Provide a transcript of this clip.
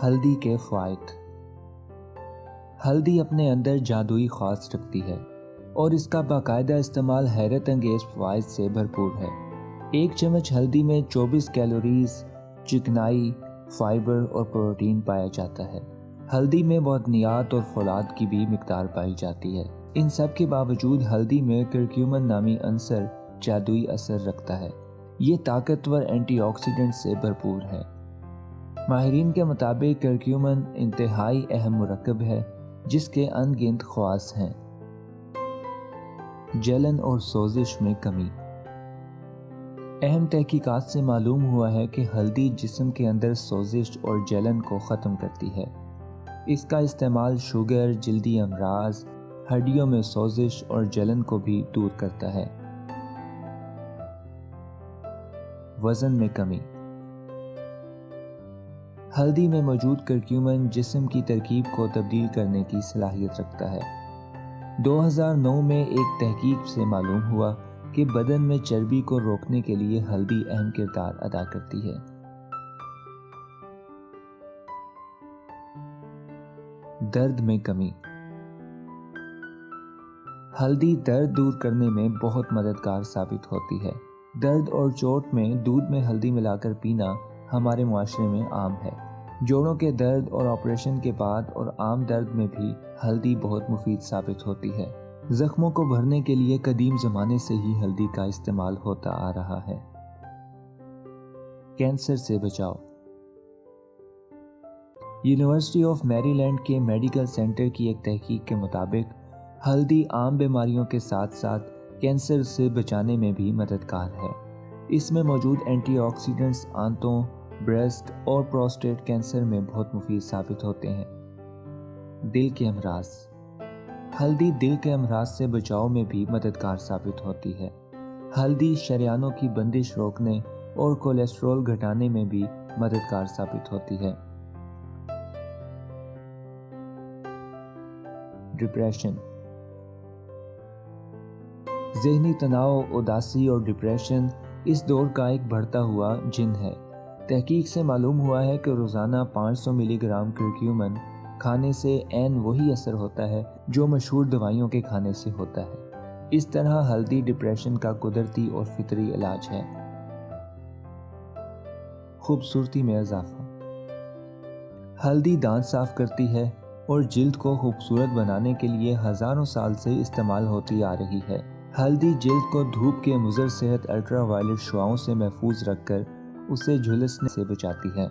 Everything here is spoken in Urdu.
ہلدی کے فوائد۔ ہلدی اپنے اندر جادوئی خاص رکھتی ہے اور اس کا باقاعدہ استعمال حیرت انگیز فوائد سے بھرپور ہے۔ ایک چمچ ہلدی میں 24 کیلوریز، چکنائی، فائبر اور پروٹین پایا جاتا ہے۔ ہلدی میں معدنیات اور فولاد کی بھی مقدار پائی جاتی ہے۔ ان سب کے باوجود ہلدی میں کرکیومن نامی عنصر جادوئی اثر رکھتا ہے۔ یہ طاقتور اینٹی آکسیڈنٹ سے بھرپور ہے۔ ماہرین کے مطابق کرکیومن انتہائی اہم مرکب ہے جس کے ان گنت خواص ہیں۔ جلن اور سوزش میں کمی۔ اہم تحقیقات سے معلوم ہوا ہے کہ ہلدی جسم کے اندر سوزش اور جلن کو ختم کرتی ہے۔ اس کا استعمال شوگر، جلدی امراض، ہڈیوں میں سوزش اور جلن کو بھی دور کرتا ہے۔ وزن میں کمی۔ ہلدی میں موجود کرکیومن جسم کی ترکیب کو تبدیل کرنے کی صلاحیت رکھتا ہے۔ 2009 میں ایک تحقیق سے معلوم ہوا کہ بدن میں چربی کو روکنے کے لیے ہلدی اہم کردار ادا کرتی ہے۔ درد میں کمی۔ ہلدی درد دور کرنے میں بہت مددگار ثابت ہوتی ہے۔ درد اور چوٹ میں دودھ میں ہلدی ملا کر پینا ہمارے معاشرے میں عام ہے۔ جوڑوں کے درد اور آپریشن کے بعد اور عام درد میں بھی ہلدی بہت مفید ثابت ہوتی ہے۔ زخموں کو بھرنے کے لیے قدیم زمانے سے ہی ہلدی کا استعمال ہوتا آ رہا ہے۔ کینسر سے بچاؤ۔ یونیورسٹی آف میری لینڈ کے میڈیکل سینٹر کی ایک تحقیق کے مطابق ہلدی عام بیماریوں کے ساتھ ساتھ کینسر سے بچانے میں بھی مددگار ہے۔ اس میں موجود اینٹی آکسیڈنٹس آنتوں، بریسٹ اور پروسٹیٹ کینسر میں بہت مفید ثابت ہوتے ہیں۔ دل کے امراض۔ ہلدی دل کے امراض سے بچاؤ میں بھی مددگار ثابت ہوتی ہے۔ ہلدی شریانوں کی بندش روکنے اور کولیسٹرول گھٹانے میں بھی مددگار ثابت ہوتی ہے۔ ڈپریشن۔ ذہنی تناؤ، اداسی اور ڈپریشن اس دور کا ایک بڑھتا ہوا جن ہے۔ تحقیق سے معلوم ہوا ہے کہ روزانہ 500 ملی گرام کرکیومن کھانے سے عین وہی اثر ہوتا ہے جو مشہور دوائیوں کے کھانے سے ہوتا ہے۔ اس طرح ہلدی ڈپریشن کا قدرتی اور فطری علاج ہے۔ خوبصورتی میں اضافہ۔ ہلدی دانت صاف کرتی ہے اور جلد کو خوبصورت بنانے کے لیے ہزاروں سال سے استعمال ہوتی آ رہی ہے۔ ہلدی جلد کو دھوپ کے مضر صحت الٹرا وائلٹ شعاؤں سے محفوظ رکھ کر اسے جھلسنے سے بچاتی ہے۔